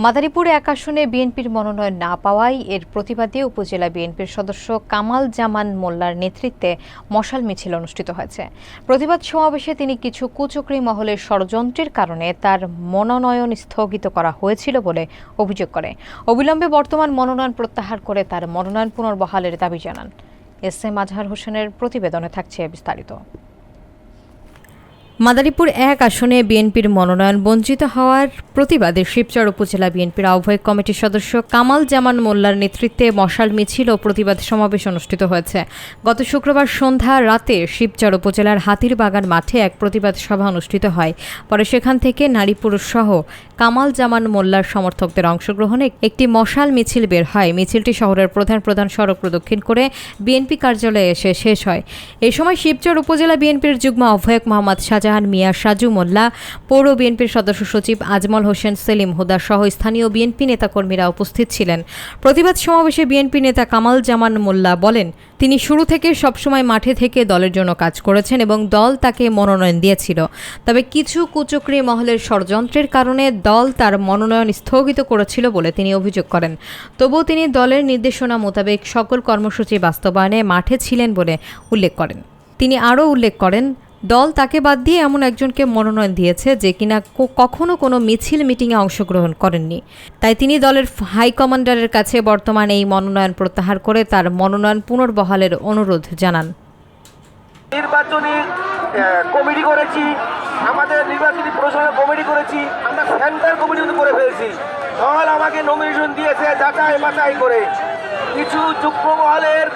মাদারীপুর এক আসনে বিএনপির মনোনয়ন না পাওয়ায় এর প্রতিবাদে উপজেলা বিএনপির সদস্য কামাল জামান মোল্লার নেতৃত্বে মশাল মিছিল অনুষ্ঠিত হয়েছে। প্রতিবাদ সমাবেশে তিনি কিছু কুচক্রী মহলের ষড়যন্ত্রের কারণে তার মনোনয়ন স্থগিত করা হয়েছিল বলে অভিযোগ করে অবিলম্বে বর্তমান মনোনয়ন প্রত্যাহার করে তার মনোনয়ন পুনর্বহালের দাবি জানান। এস.এম. আজহার হোসেনের প্রতিবেদনে থাকছে বিস্তারিত। মাদারীপুর এক আসনে বিএনপির মনোনয়ন বঞ্চিত হওয়ার প্রতিবাদে শিবচর উপজেলা বিএনপির আহ্বায়ক কমিটির সদস্য কামাল জামান মোল্লার নেতৃত্বে মশাল মিছিল ও প্রতিবাদ সমাবেশ অনুষ্ঠিত হয়েছে। গত শুক্রবার সন্ধ্যা রাতে শিবচর উপজেলার হাতিরবাগান মাঠে এক প্রতিবাদ সভা অনুষ্ঠিত হয়। পরে সেখান থেকে নারী পুরুষ সহ কামাল জামান মোল্লার সমর্থকদের অংশগ্রহণে একটি মশাল মিছিল বের হয়। মিছিলটি শহরের প্রধান সড়ক প্রদক্ষিণ করে বিএনপি কার্যালয়ে এসে শেষ হয়। এ সময় শিবচর উপজেলা বিএনপির যুগ্ম আহ্বায়ক মোহাম্মদ শাহজাহান মিয়া সাজু মোল্লা, পৌর বিএনপির সদস্য সচিব আজমল হোসেন সেলিম হুদা সহ স্থানীয় বিএনপি নেতাকর্মীরা উপস্থিত ছিলেন। প্রতিবাদ সমাবেশে বিএনপি নেতা কামাল জামান মোল্লা বলেন, তিনি শুরু থেকে সবসময় মাঠে থেকে দলের জন্য কাজ করেছেন এবং দল তাকে মনোনয়ন দিয়েছিল। তবে কিছু কুচক্রী মহলের ষড়যন্ত্রের কারণে দল তার মনোনয়ন স্থগিত করেছিল বলে তিনি অভিযোগ করেন। তবুও তিনি দলের নির্দেশনা মোতাবেক সকল কর্মসূচি বাস্তবায়নে মাঠে ছিলেন বলে উল্লেখ করেন। তিনি আরও উল্লেখ করেন, দল তাকে বাদ দিয়ে এমন একজনকে মনোনয়ন দিয়েছে যে কিনা কখনো কোনো মিছিল মিটিংয়ে অংশগ্রহণ করেননি। তাই তিনি দলের হাইকমান্ডারের কাছে বর্তমানে এই মনোনয়ন প্রত্যাহার করে তার মনোনয়ন পুনর্বহালের অনুরোধ জানান। নির্বাচনী কমিটি করেছি, আমাদের নির্বাচনী প্রশাসনের কমিটি করেছি, আমরা সেন্টার কমিটি করে ফেলেছি। দল আমাকে নমিনেশন দিয়েছে যাচাই বাছাই করে। কিছু যুগ্ম মহলের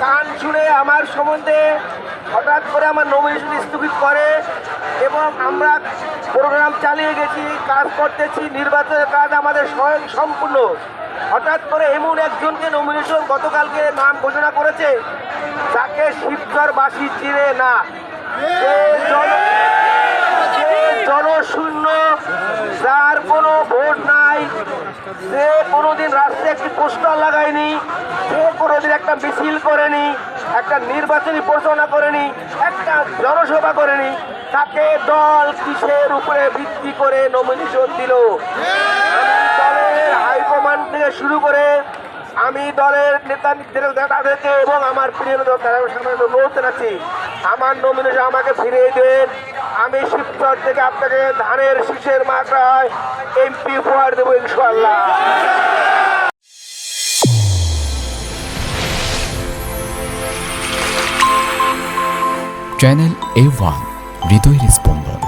গান শুনে আমার সম্বন্ধে হঠাৎ করে আমার নমিনেশন স্থগিত করে এবং আমরা প্রোগ্রাম চালিয়ে গেছি, কাজ করতেছি, নির্বাচনের কাজ আমাদের স্বয়ং সম্পূর্ণ। হঠাৎ করে এমন একজনকে নমিনেশন গতকালকে নাম ঘোষণা করেছে যাকে শিবচরবাসী চিনে না, জনশূন্য, যার কোনো ভোট নাই, সে কোনোদিন রাস্তায় একটি পোস্টার লাগায়নি, সে কোনোদিন একটা মিছিল করেনি, একটা নির্বাচনী পরিচালনা করেনি, একটা জনসভা করেনি, তাকে দল কিসের উপরে ভিত্তি করে নমিনেশন দিল? দলের হাইকমান্ড থেকে শুরু করে আমি দলের নেতা তাদেরকে এবং আমার প্রিয় অনুরোধ জানাচ্ছি, আমার নমিনেশন আমাকে ফিরিয়ে দেন। আমি শিবচর থেকে আপনাকে ধানের শীষের মাত্রায় এমপি উপহার দেবো ইনশাআল্লাহ। চ্যানেল A1 হৃদয়ের স্পন্দন।